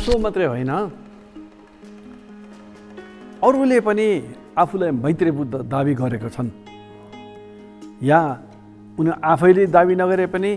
ओशो मात्रै होइन, अरूले पनि आफूलाई मैत्रेय बुद्ध दाबी गरेका छन्, या उनी आफैले दाबी नगरे पनि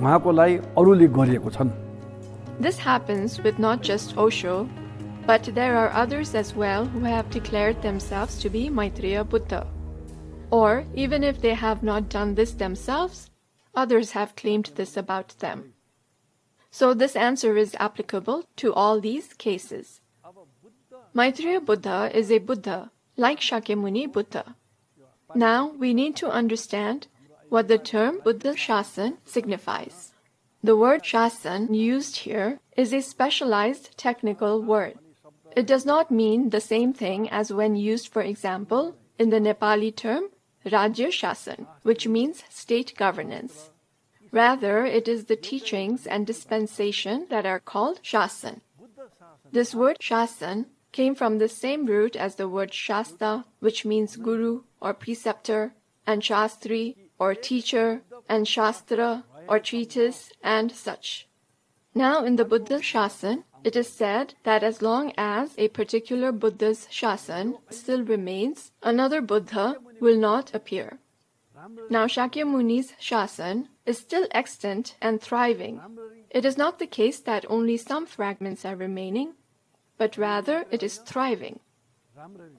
उहाँको लागि अरूले गरिएको छन्। This happens with not just Osho, but there are others as well who have declared themselves to be Maitreya Buddha. Or even if they have not done this themselves, others have claimed this about them. So this answer is applicable to all these cases. Maitreya Buddha is a Buddha, like Shakyamuni Buddha. Now we need to understand what the term Buddha Shasan signifies. The word Shasan used here is a specialized technical word. It does not mean the same thing as when used, for example, in the Nepali term Rajya Shasan, which means state governance. Rather, it is the teachings and dispensation that are called Shasan. This word Shasan came from the same root as the word Shasta, which means guru or preceptor, and Shastri or teacher, and Shastra or treatise, and such. Now in the Buddha Shasan, it is said that as long as a particular Buddha's Shasan still remains, another Buddha will not appear. Now Shakyamuni's Shasan is still extant and thriving. It is not the case that only some fragments are remaining, but rather it is thriving.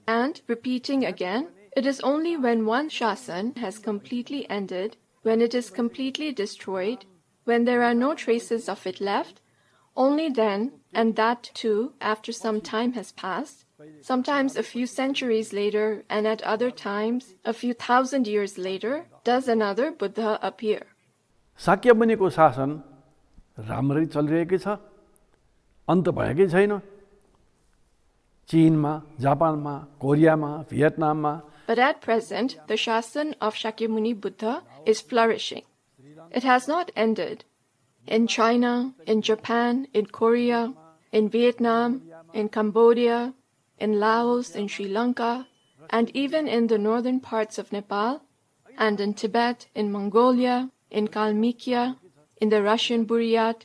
And, repeating again, it is only when one Shasan has completely ended, when it is completely destroyed, when there are no traces of it left, only then, and that too after some time has passed, sometimes a few centuries later, and at other times a few thousand years later, does another Buddha appear. शाक्यमुनिको शासन राम्ररी चलिरहेकै छ, अन्त भएकै छैन। चीनमा, जापानमा, कोरियामा, भियतनाममा. But at present, the Shasan of Shakyamuni Buddha is flourishing. It has not ended. In China, in Japan, in Korea, in Vietnam, in Cambodia, in Laos, in Sri Lanka, and even in the northern parts of Nepal, and in Tibet, in Mongolia, in Kalmykia, in the Russian Buryat,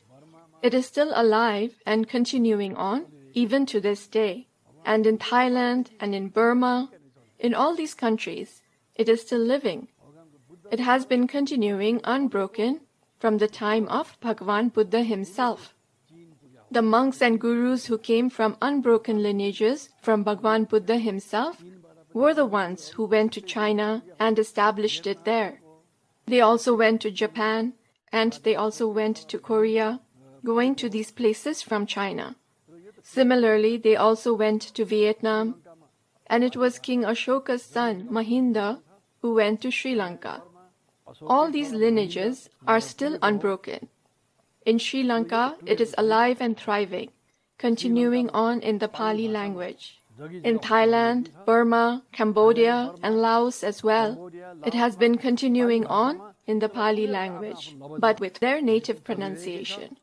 it is still alive and continuing on, even to this day. And in Thailand and in Burma, in all these countries, it is still living. It has been continuing unbroken from the time of Bhagavan Buddha himself. The monks and gurus who came from unbroken lineages from Bhagavan Buddha himself were the ones who went to China and established it there. They also went to Japan, and they also went to Korea, going to these places from China. Similarly, they also went to Vietnam, and it was King Ashoka's son, Mahinda, who went to Sri Lanka. All these lineages are still unbroken. In Sri Lanka, it is alive and thriving, continuing on in the Pali language. In Thailand, Burma, Cambodia, and Laos as well, it has been continuing on in the Pali language, but with their native pronunciation.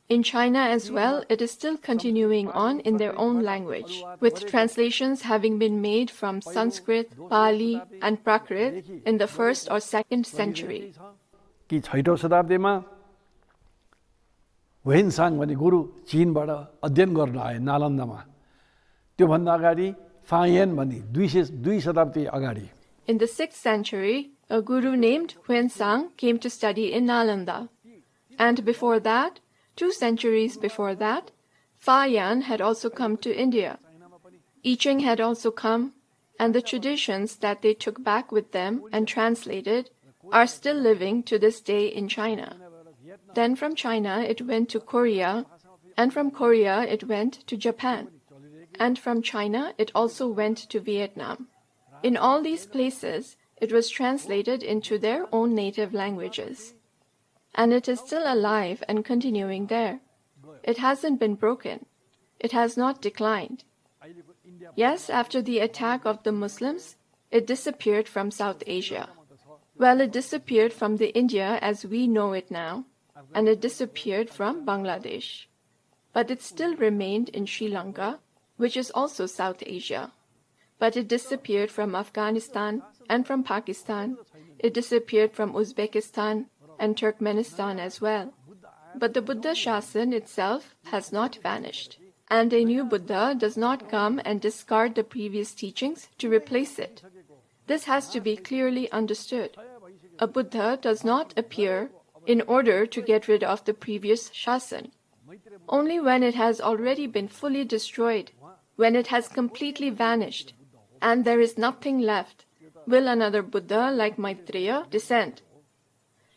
In China as well, it is still continuing on in their own language, with translations having been made from Sanskrit, Pali, and Prakrit in the 1st or 2nd century. कि 6औं शताब्दीमा वेनसाङ भन्ने गुरु चीनबाट अध्ययन गर्न आए नालन्दामा। त्योभन्दा अगाडि fine भन्ने 2 शताब्दी अगाडि. In the 6th century, a guru named Huensang came to study in Nalanda. And before that, 2 centuries before that, Fa Yan had also come to India. I Ching had also come, and the traditions that they took back with them and translated are still living to this day in China. Then from China it went to Korea, and from Korea it went to Japan, and from China it also went to Vietnam. In all these places, it was translated into their own native languages. And it is still alive and continuing there. It hasn't been broken. It has not declined. Yes, after the attack of the Muslims, it disappeared from South Asia. Well, it disappeared from the India as we know it now, and it disappeared from Bangladesh. But it still remained in Sri Lanka, which is also South Asia. But it disappeared from Afghanistan and from Pakistan. It disappeared from Uzbekistan and Turkmenistan as well. But the Buddha Shasan itself has not vanished. and a new Buddha does not come and discard the previous teachings to replace it. This has to be clearly understood. A Buddha does not appear in order to get rid of the previous shasan. Only when it has already been fully destroyed, when it has completely vanished, and there is nothing left, will another Buddha like Maitreya descend.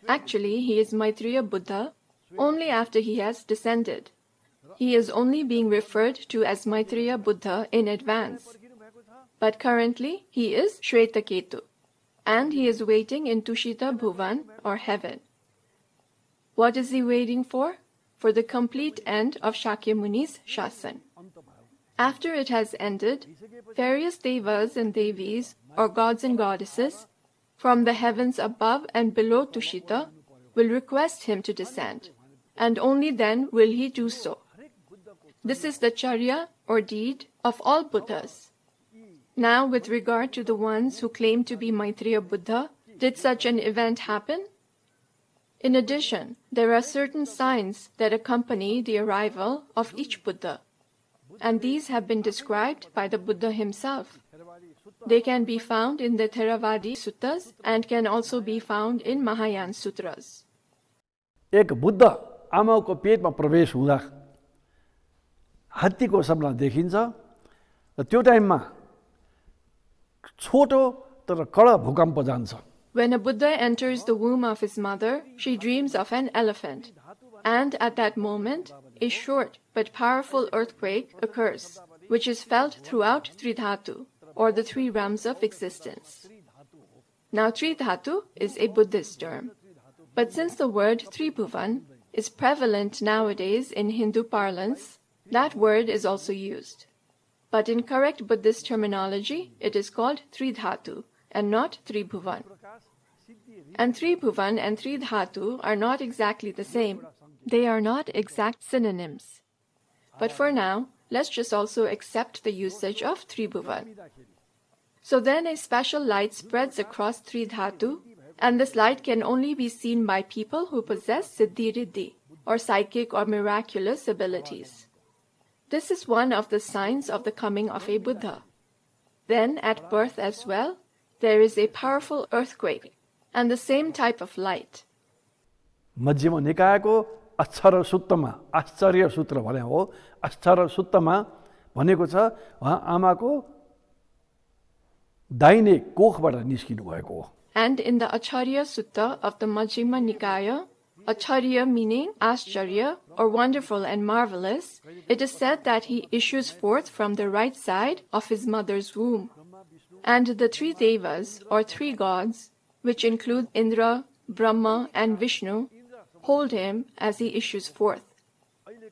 Actually, he is Maitreya Buddha only after he has descended. He is only being referred to as Maitreya Buddha in advance. But currently, he is Shwetaketu, and he is waiting in Tushita Bhuvan, or heaven. What is he waiting for? For the complete end of Shakyamuni's shasan. After it has ended, various devas and devis, or gods and goddesses, from the heavens above and below Tushita, will request him to descend, and only then will he do so. This is the charya, or deed, of all Buddhas. Now, with regard to the ones who claim to be Maitreya Buddha, did such an event happen? In addition, there are certain signs that accompany the arrival of each Buddha, and these have been described by the Buddha himself. They can be found in the Theravadi Suttas and can also be found in Mahayana Sutras. एक बुद्ध आमाको पेटमा प्रवेश हुँदा हात्तीको सपना देखिन्छ र त्यो टाइममा छोटो तर कडा भूकम्प जान्छ. When a Buddha enters the womb of his mother, she dreams of an elephant, and at that moment, a short but powerful earthquake occurs, which is felt throughout Tridhatu, or the three realms of existence. Now, Tridhatu is a Buddhist term, but since the word Tribhuvan is prevalent nowadays in Hindu parlance, that word is also used. But in correct Buddhist terminology, it is called Tridhatu and not Tribhuvan. And Tribhuvan and Tridhatu are not exactly the same. They are not exact synonyms. But for now, let's just also accept the usage of Tribhuvan. So then a special light spreads across Tridhatu, and this light can only be seen by people who possess siddhi-riddhi, or psychic or miraculous abilities. This is one of the signs of the coming of a Buddha. Then, at birth as well, there is a powerful earthquake, and the same type of light. मध्यम निकायको अक्षर सूत्रमा आश्चर्य सूत्र भने हो. अक्षर सूत्रमा भनेको छ उहाँ आमाको दाहिने कोखबाट निस्किनु भएको हो. And in the Acharya Sutta of the Majjhima Nikaya, Acharya meaning Ascharya or wonderful and marvelous, it is said that he issues forth from the right side of his mother's womb. And the three devas or three gods, which include Indra, Brahma and Vishnu, hold him as he issues forth.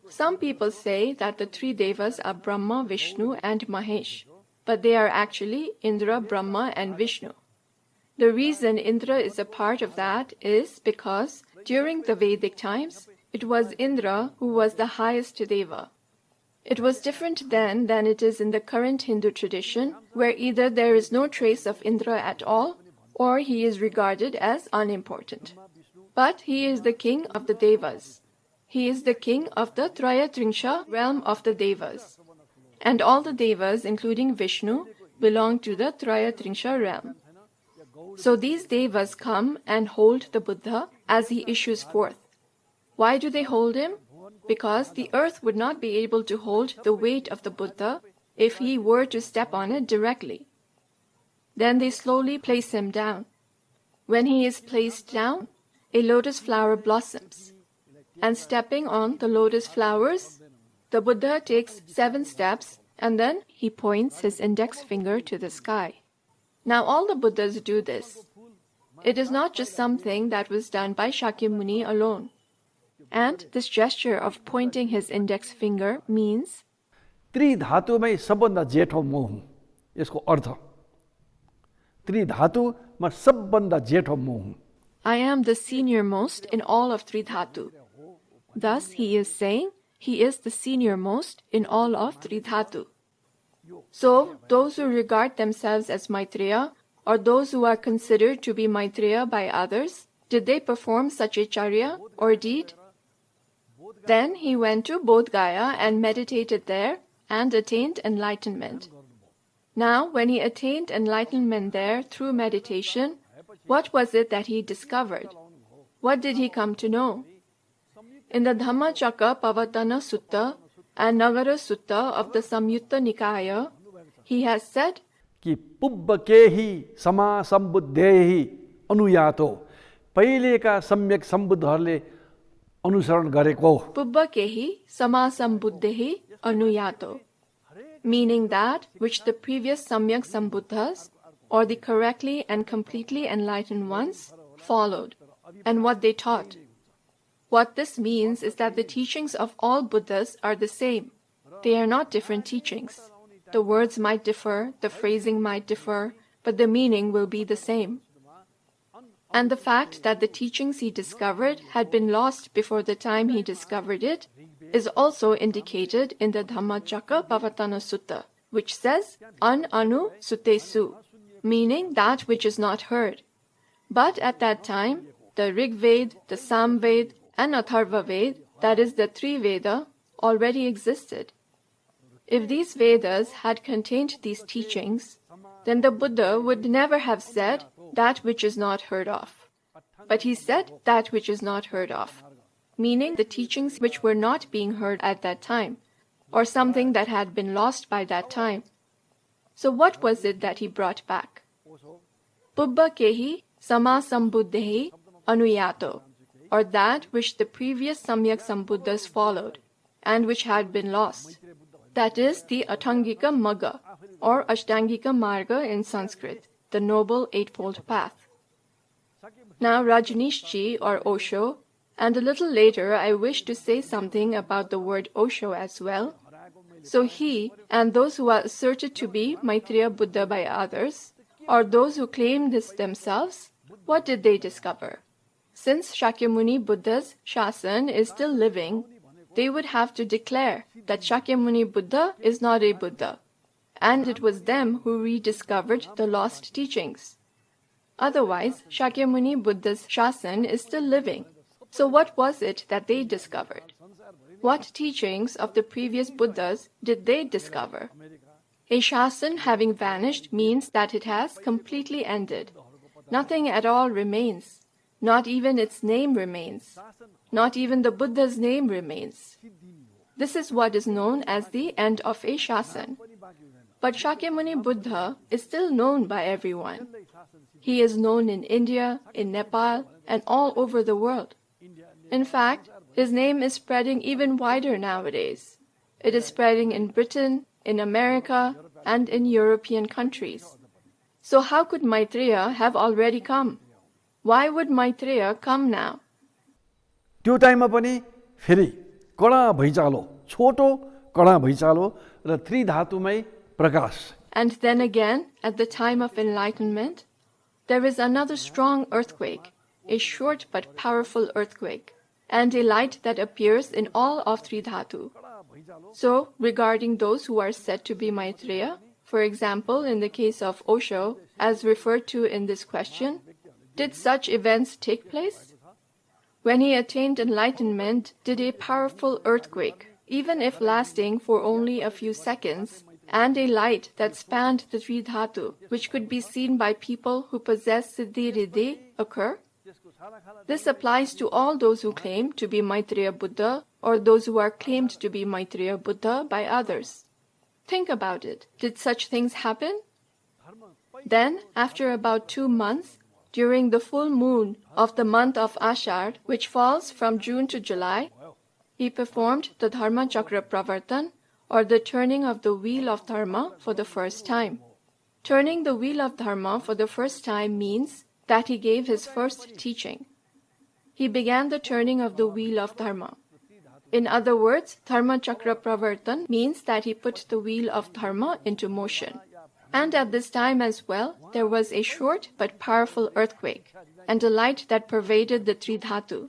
Some people say that the three devas are Brahma, Vishnu and Mahesh, but they are actually Indra, Brahma and Vishnu. The reason Indra is a part of that is because during the Vedic times, it was Indra who was the highest deva. It was different then than it is in the current Hindu tradition, where either there is no trace of Indra at all, or he is regarded as unimportant. But he is the king of the devas. He is the king of the Trayatringsha realm of the devas. And all the devas, including Vishnu, belong to the Trayatringsha realm. So these devas come and hold the Buddha as he issues forth. Why do they hold him? Because the earth would not be able to hold the weight of the Buddha if he were to step on it directly. Then they slowly place him down. When he is placed down, a lotus flower blossoms. And stepping on the lotus flowers, the Buddha takes 7 steps and then he points his index finger to the sky. Now all the Buddhas do this. It is not just something that was done by Shakyamuni alone. And this gesture of pointing his index finger means त्रिधातुमै सबभन्दा जेठो म हुँ. यसको अर्थ त्रिधातुमा सबभन्दा जेठो म हुँ. I am the senior most in all of Tridhatu. Thus he is saying he is the senior most in all of Tridhatu. So those who regard themselves as Maitreya, or those who are considered to be Maitreya by others, did they perform such a charya or deed? Then he went to Bodh Gaya and meditated there and attained enlightenment. Now, when he attained enlightenment there through meditation, what was it that he discovered? What did he come to know? In the Dhammacakka Pavatana Sutta and Nagara Sutta of the Samyutta Nikaya, he has said कि पुब्बकेहि समा सम्बुद्धेहि अनुयातो पहिलेका सम्यक सम्बुद्धहरूले अनुसरण गरेको Pubbhakehi Samasambuddhehi Anuyato, meaning that which the previous Samyak Sambuddhas, or the correctly and completely enlightened ones, followed, and what they taught. What this means is that the teachings of all Buddhas are the same. They are not different teachings. The words might differ, the phrasing might differ, but the meaning will be the same. And the fact that the teachings he discovered had been lost before the time he discovered it is also indicated in the Dhammacakka Pavatana Sutta, which says, An anu sutesu, meaning that which is not heard. But at that time, the Rig Ved, the Sam Ved, and Atharva Ved, that is the three Veda, already existed. If these Vedas had contained these teachings, then the Buddha would never have said that which is not heard of. But he said that which is not heard of, meaning the teachings which were not being heard at that time, or something that had been lost by that time. So what was it that he brought back? Pubbhakehi Samasambuddhehi Anuyato, or that which the previous Samyak Sambuddhas followed, and which had been lost. That is the Atangika Magga, or Ashtangika Marga in Sanskrit, the Noble Eightfold Path. Now Rajneeshji or Osho, and a little later I wish to say something about the word Osho as well. So he, and those who are asserted to be Maitreya Buddha by others, or those who claim this themselves, what did they discover? Since Shakyamuni Buddha's Shasan is still living, they would have to declare that Shakyamuni Buddha is not a Buddha, and it was them who rediscovered the lost teachings. Otherwise, Shakyamuni Buddha's Shasan is still living. So what was it that they discovered? What teachings of the previous Buddhas did they discover? A Shasan having vanished means that it has completely ended. Nothing at all remains. Not even its name remains. Not even the Buddha's name remains. This is what is known as the end of a Shasan. But Shakyamuni Buddha is still known by everyone. He is known in India, in Nepal, and all over the world. In fact, his name is spreading even wider nowadays. It is spreading in Britain, in America, and in European countries. So how could Maitreya have already come? Why would Maitreya come now? त्यो टाइममा पनि फेरि कडा भैँचालो, छोटो कडा भैँचालो र त्रिधातुमै प्रकाश. And then again, at the time of enlightenment, there is another strong earthquake, a short but powerful earthquake, and a light that appears in all of three dhatu. So, regarding those who are said to be Maitreya, for example, in the case of Osho, as referred to in this question, did such events take place? When he attained enlightenment, did a powerful earthquake, even if lasting for only a few seconds, and a light that spanned the three dhatu, which could be seen by people who possess Siddhi Riddhi, occur? This applies to all those who claim to be Maitreya Buddha or those who are claimed to be Maitreya Buddha by others. Think about it. Did such things happen? Then, after about 2 months, during the full moon of the month of Ashar, which falls from June to July, he performed the Dharma Chakra Pravartan, or the turning of the wheel of Dharma for the first time. Turning the wheel of Dharma for the first time means that he gave his first teaching. He began the turning of the wheel of Dharma. In other words, Dharma Chakra Pravartan means that he put the wheel of Dharma into motion. And at this time as well, there was a short but powerful earthquake, and a light that pervaded the three dhatu.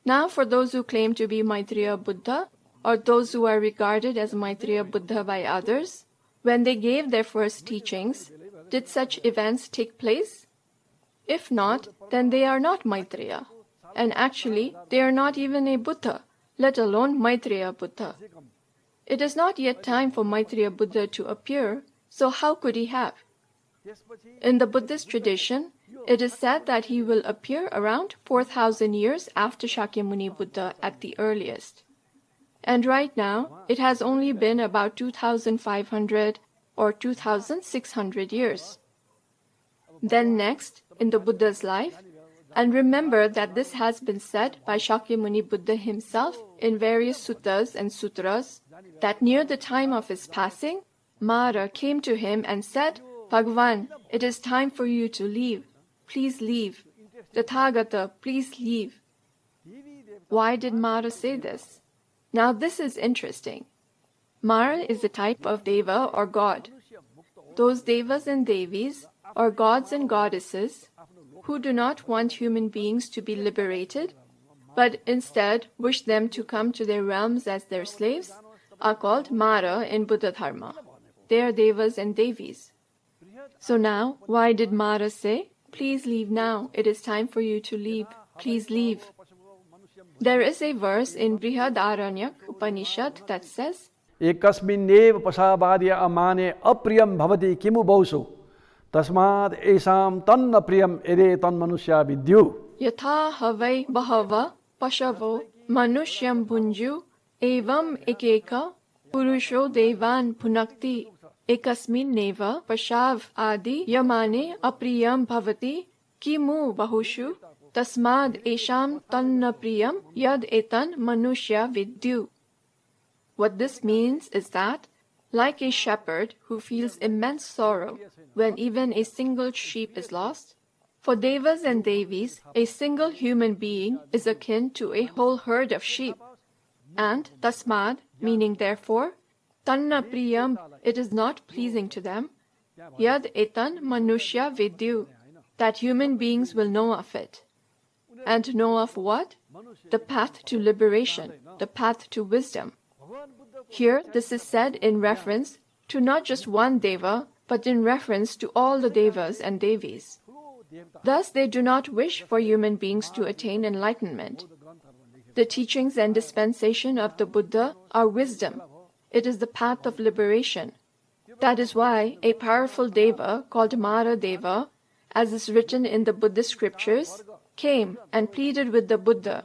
Now for those who claim to be Maitreya Buddha, or those who are regarded as Maitreya Buddha by others, when they gave their first teachings, did such events take place? If not, then they are not Maitreya. And actually, they are not even a Buddha, let alone Maitreya Buddha. It is not yet time for Maitreya Buddha to appear, so how could he have? In the Buddhist tradition, it is said that he will appear around 4,000 years after Shakyamuni Buddha at the earliest. And right now, it has only been about 2,500 or 2,600 years. Then next, in the Buddha's life, and remember that this has been said by Shakyamuni Buddha himself in various suttas and sutras, that near the time of his passing, Mara came to him and said, Bhagavan, it is time for you to leave. Please leave. Tathagata, please leave. Why did Mara say this? Now this is interesting. Mara is a type of deva or god. Those devas and devis, or gods and goddesses, who do not want human beings to be liberated, but instead wish them to come to their realms as their slaves, are called Mara in Buddhadharma. They are devas and devis. So now, why did Mara say, please leave now, it is time for you to leave, please leave? There is a verse in Brihadaranya Upanishad that says, Ekasminnev pasabadya amane apriyam bhavati kimu bauso tasmad esam tanna priyam ere tan manusya vidyu. Yatha havai bahava pashavo manushyam bunju evam ekeka purusho devan punakti ekasmin neva pashav adi yamane apriyam bhavati kimu bahushu tasmad esham tanna priyam yad etan manushya vidyu. What this means is that, like a shepherd who feels immense sorrow when even a single sheep is lost, for devas and devis, a single human being is akin to a whole herd of sheep. And tasmad, meaning therefore, tanna priyam, it is not pleasing to them, yad etan manushya vidyu, that human beings will know of it. And know of what? The path to liberation, the path to wisdom. Here, this is said in reference to not just one deva, but in reference to all the devas and devis. Thus, they do not wish for human beings to attain enlightenment. The teachings and dispensation of the Buddha are wisdom. It is the path of liberation. That is why a powerful deva called Mara Deva, as is written in the Buddhist scriptures, came and pleaded with the Buddha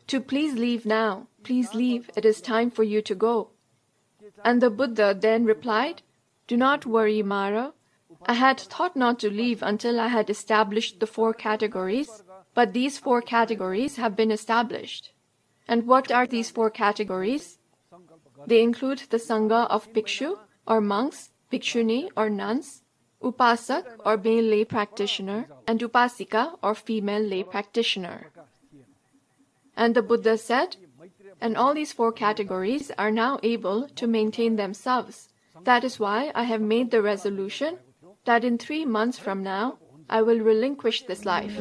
to please leave now, please leave, it is time for you to go. And the Buddha then replied, do not worry, Mara. I had thought not to leave until I had established the 4 categories, but these 4 categories have been established. And what are these 4 categories? They include the Sangha of Bhikshu or monks, Bhikshuni or nuns, Upasak or male lay practitioner, and Upasika or female lay practitioner. And the Buddha said, and all these 4 categories are now able to maintain themselves. That is why I have made the resolution that in 3 months from now, I will relinquish this life.